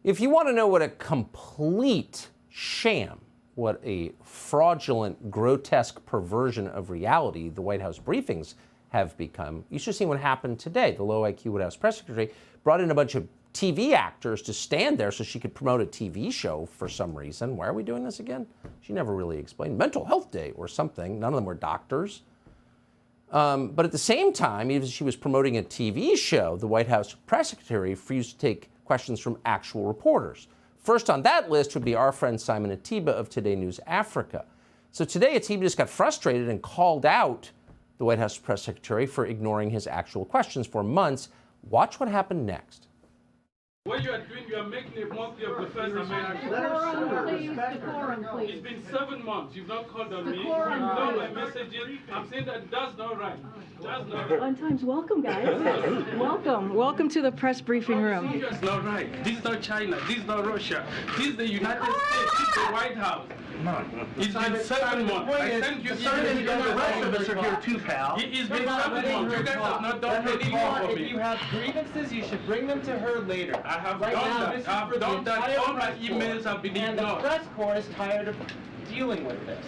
If you want to know what a complete sham, what a fraudulent, grotesque perversion of reality the White House briefings have become, you should see what happened today. The low IQ White House press secretary brought in a bunch of TV actors to stand there so she could promote a TV show for some reason. Why are we doing this again? She never really explained. Mental Health Day or something. None of them were doctors. But at the same time, even as she was promoting a TV show, the White House press secretary refused to take questions from actual reporters. First on that list would be our friend Simon Ateba of Today News Africa. So today, Ateba just got frustrated and called out the White House press secretary for ignoring his actual questions for months. Watch what happened next. What you are doing, you are making a monkey of the First Amendment. Decorum, please. It's been 7 months. You've not called on me. You've ignored my messages. I'm saying that's not right. That's not right. On times, welcome, guys. Welcome to the press briefing room. That's not right. This is not China. This is not Russia. This is the United States. This is the White House. It's been 7 months. I sent you the rest of us are here too, pal. It's been 7 months. You guys have not done anything for me. If you have grievances, you should bring them to her later. I have done that. I've done that. All my emails have been And the ignored. press corps is tired of dealing with this.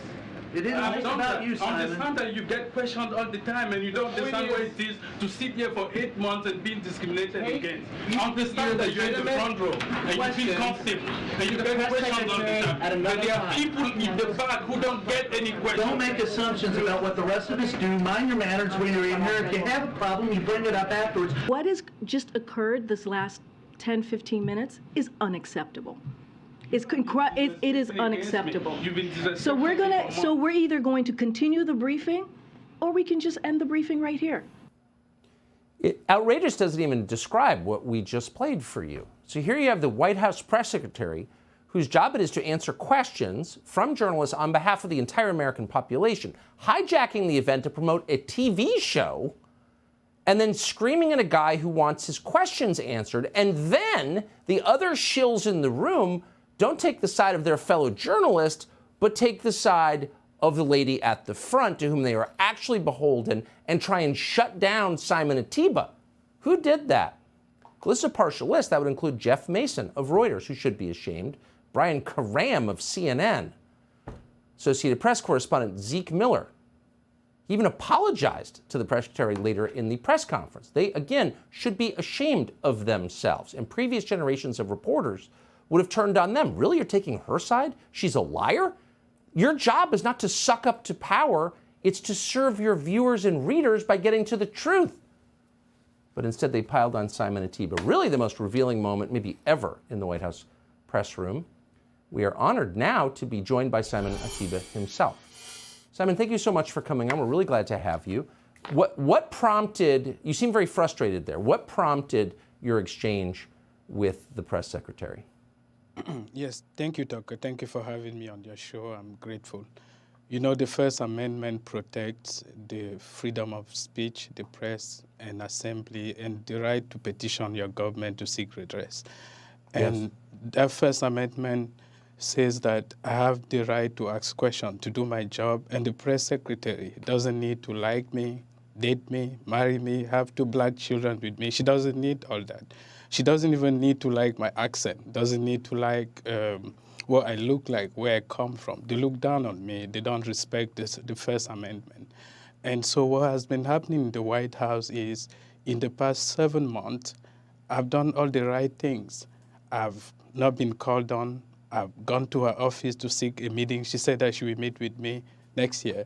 It isn't I've just done about that. you, Simon. Understand that you get questioned all the time and you don't understand what it is to sit here for 8 months and being discriminated against. Understand that you're in the front row and you feel comfortable and you get questioned all the time. But there are people in the back who don't get any questions. Don't make assumptions about what the rest of us do. Mind your manners when you're in here. If you have a problem, you bring it up afterwards. What has just occurred this last 10, 15 minutes is unacceptable. It is unacceptable. So we're either going to continue the briefing or we can just end the briefing right here. Outrageous doesn't even describe what we just played for you. So here you have the White House press secretary whose job it is to answer questions from journalists on behalf of the entire American population, hijacking the event to promote a TV show and then screaming at a guy who wants his questions answered. And then the other shills in the room don't take the side of their fellow journalist, but take the side of the lady at the front to whom they are actually beholden and try and shut down Simon Ateba. Who did that? Well, this is a partial list. That would include Jeff Mason of Reuters, who should be ashamed, Brian Karine of CNN, Associated Press correspondent Zeke Miller. He even apologized to the press secretary later in the press conference. They, again, should be ashamed of themselves. And previous generations of reporters would have turned on them. Really, you're taking her side? She's a liar? Your job is not to suck up to power. It's to serve your viewers and readers by getting to the truth. But instead, they piled on Simon Ateba. Really the most revealing moment maybe ever in the White House press room. We are honored now to be joined by Simon Ateba himself. Simon, thank you so much for coming on. We're really glad to have you. What prompted, you seem very frustrated there. What prompted your exchange with the press secretary? Yes, thank you, Tucker. Thank you for having me on your show. I'm grateful. You know, the First Amendment protects the freedom of speech, the press, and assembly, and the right to petition your government to seek redress. And yes, that First Amendment says that I have the right to ask questions, to do my job, and the press secretary doesn't need to like me, date me, marry me, have 2 black children with me. She doesn't need all that. She doesn't even need to like my accent, doesn't need to like what I look like, where I come from. They look down on me. They don't respect the First Amendment. And so what has been happening in the White House is in the past 7 months, I've done all the right things. I've not been called on. I've gone to her office to seek a meeting. She said that she will meet with me next year.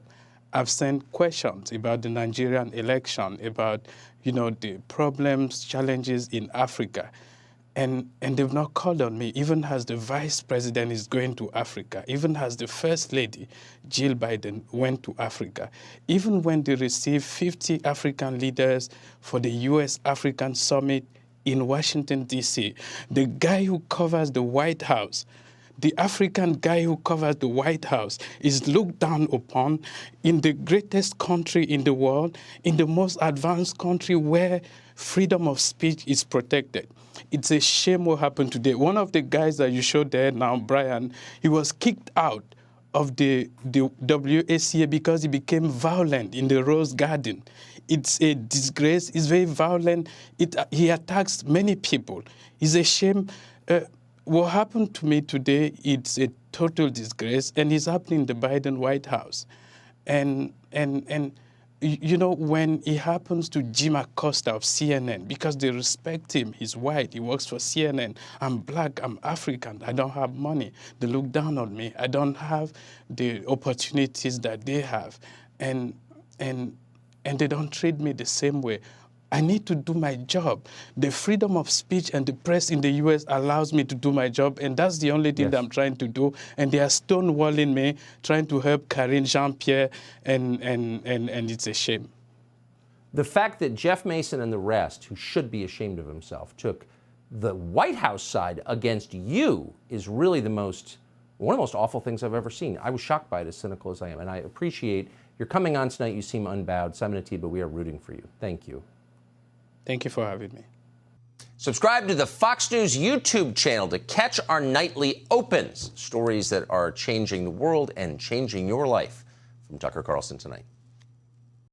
I've sent questions about the Nigerian election, about, you know, the problems, challenges in Africa. And they've not called on me, even as the vice president is going to Africa, even as the first lady, Jill Biden, went to Africa, even when they received 50 African leaders for the U.S.-African Summit in Washington, D.C., the guy who covers the White House, the African guy who covers the White House, is looked down upon in the greatest country in the world, in the most advanced country where freedom of speech is protected. It's a shame what happened today. One of the guys that you showed there now, Brian, he was kicked out of the WACA because he became violent in the Rose Garden. It's a disgrace. It's very violent. He attacks many people. It's a shame. what happened to me today, it's a total disgrace, and it's happening in the Biden White House. And you know, when it happens to Jim Acosta of CNN, because they respect him, he's white, he works for CNN, I'm black, I'm African, I don't have money, they look down on me, I don't have the opportunities that they have, and they don't treat me the same way. I need to do my job. The freedom of speech and the press in the U.S. allows me to do my job, and that's the only thing that I'm trying to do. And they are stonewalling me, trying to help Karine Jean Pierre, and it's a shame. The fact that Jeff Mason and the rest, who should be ashamed of himself, took the White House side against you is really one of the most awful things I've ever seen. I was shocked by it, as cynical as I am, and I appreciate your coming on tonight. You seem unbowed. Simon Ateba, we are rooting for you. Thank you. Thank you for having me. Subscribe to the Fox News YouTube channel to catch our nightly opens, stories that are changing the world and changing your life. From Tucker Carlson tonight.